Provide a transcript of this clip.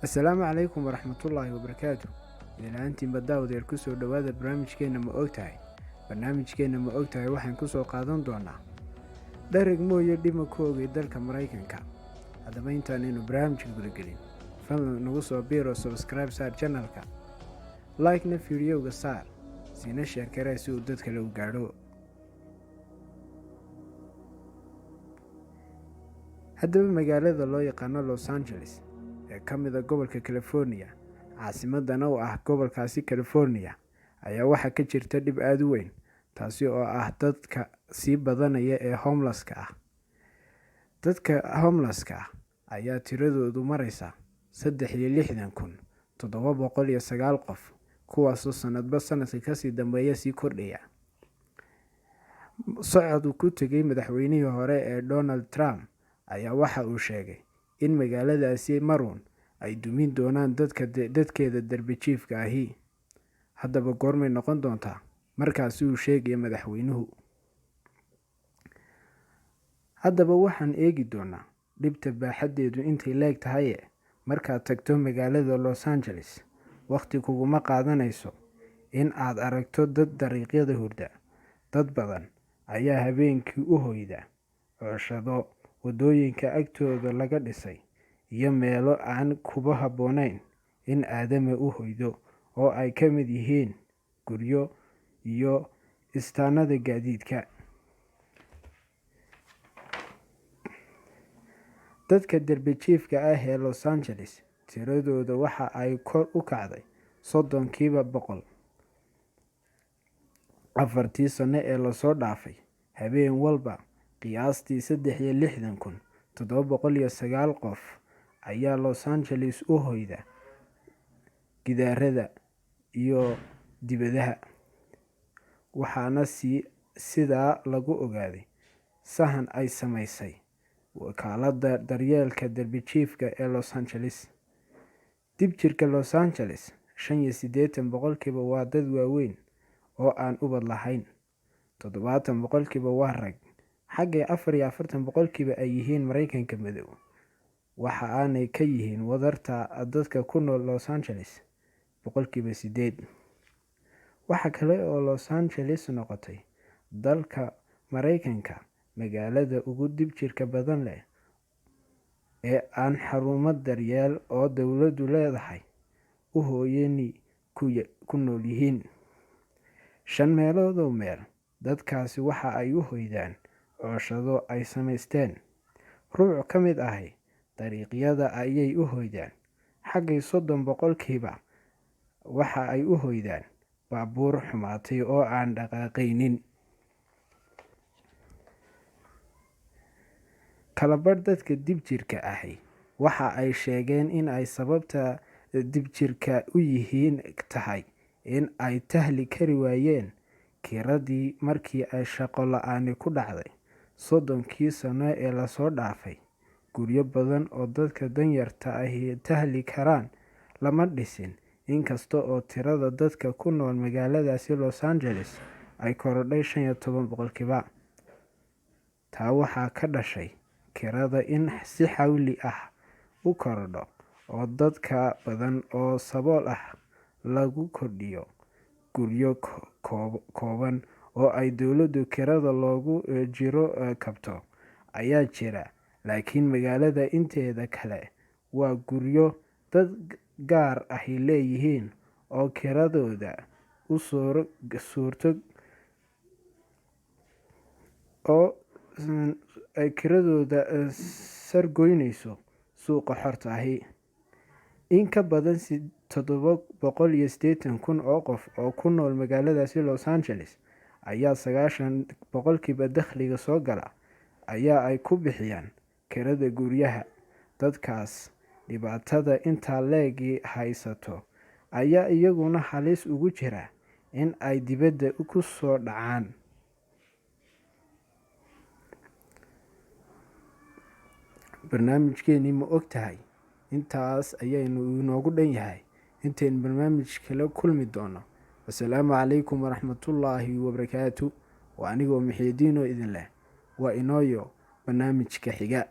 Assalaamu calaykum waraxmatullaahi wabarakaatu. Idinlaantiinba daawadayaal ku soo dhowaada barnaamijkeenna ma ogtahay. Barnaamijkeenna ma ogtahay waxaan ku soo qaadan doonaa dhereg mooye dhima ku ogay dalka Maraykanka. Haddaba intaanaynu barnaamijka gudagelin, fadlan nagu soo biiro subscribe saar channelka, like-na fiidiyowga saar, siina sheer karee si uu dad kale u gaadho. Haddaba magaalada loo yaqaano Los Angeles ee ka mid ah gobolka California, caasimadana u ah gobolkaasi California, ayaa waxaa ka jirta dhib aad u weyn, taasi oo ah dadka sii badanaya ee homeless-ka ah. Dadka homeless-ka ah ayaa tiradoodu maraysa 360,709 qof, kuwaasoo sanadba sanadka kasii dambeeya sii kordhaya. Socod uu ku tegay madaxweynihii hore ee Donald Trump ayaa waxa uu sheegay in magaaladaasi maruun ay dumin doonaan dadkeeda darbi jiifka ahi. Haddaba goormay noqon doontaa markaasi uu sheegaya madaxweynuhu? Haddaba waxaan eegi doonaa dhibta baaxaddeedu intay leeg tahay. Markaad tagto magaalada Los Angeles, waqti kuguma qaadanayso in aad aragto dad dariiqyada hurda. Dad badan ayaa habeenkii u hoyda cooshado wadooyinka agtooda laga dhisay iyo meelo aan kuba habboonayn in aadami u hoydo, oo ay ka mid yihiin guryo iyo istaanada gaadiidka. Dadka darbi jiifka ah ee Los Angeles tiradooda waxa ay kor u kacday 30% afartii sano ee lasoo dhaafay. Habeen walba qiyaastii 63,709 qof ayaa Los Angeles u hoyda gidaarada iyo dibadaha, waxaana sidaa lagu ogaaday sahan ay samaysay wakaaladda daryeelka darbi jiifka ee Los Angeles. Dibjirka Los Angeles 85% waa dad waaweyn oo aan ubad lahayn, 70% waa rag, xagga 44% ay yihiin Maraykanka madow. Waxa aanay ka yihiin wadarta dadka ku nool Los Angeles 8%. Waxa kale oo Los Angeles noqotay dalka Maraykanka magaalada ugu dibjirka badan leh ee aan xarumo daryeel oo dowladdu leedahay u hooyani ku nool yihiin. 5 meelood meel dadkaasi waxa ay u hoydaan cooshado ay samaysteen. Ruuc ka mid ahi dariiqyada ayay u hoydaan. Xagga 30% waxa ay u hoydaan baabuur xumaatay oo aan dhaqaaqaynin. Kalabar dadka dibjirka ahi waxa ay sheegeen in ay sababta dibjirka u yihiin tahay in ay tahli kari waayeen kiradii markii ay shaqo la'aani ku dhacday 30kii sano ee lasoo dhaafay. Guryo badan oo dadka danyarta ahi tahli karaan lama dhisin, inkasta oo tirada dadka ku nool magaaladaasi Los Angeles ay korodhay 15%. Taa waxaa ka dhashay kirada in si xawli ah u korodho oo dadka badan oo sabool ah lagu kordhiyo guryo kooban oo ay dowladdu kirada loogu jiro kabto ayaa jira. Laakiin magaalada inteeda kale waa guryo dad gaar ahi leeyihiin oo kiradooda sargoynayso suuqa xorta ahi. In ka badan 780,000 oo qof oo ku nool magaaladaasi Los Angeles ayaa 90% dakhliga soo gala ayaa ay ku bixiyaan kirada guryaha. Dadkaas dhibaatada intaa leeg haysato ayaa iyaguna halis ugu jira in ay dibadda ku soo dhacaan. Barnaamijkeennii ma ogtahay intaas ayaynu inoogu dhan yahay. Intaynu barnaamij kala kulmi doono, assalaamu calaykum waraxmatullaahi wabarakaatu. Waa anigoo Muxyidiin oo idin leh waa inooyo barnaamijka xiga.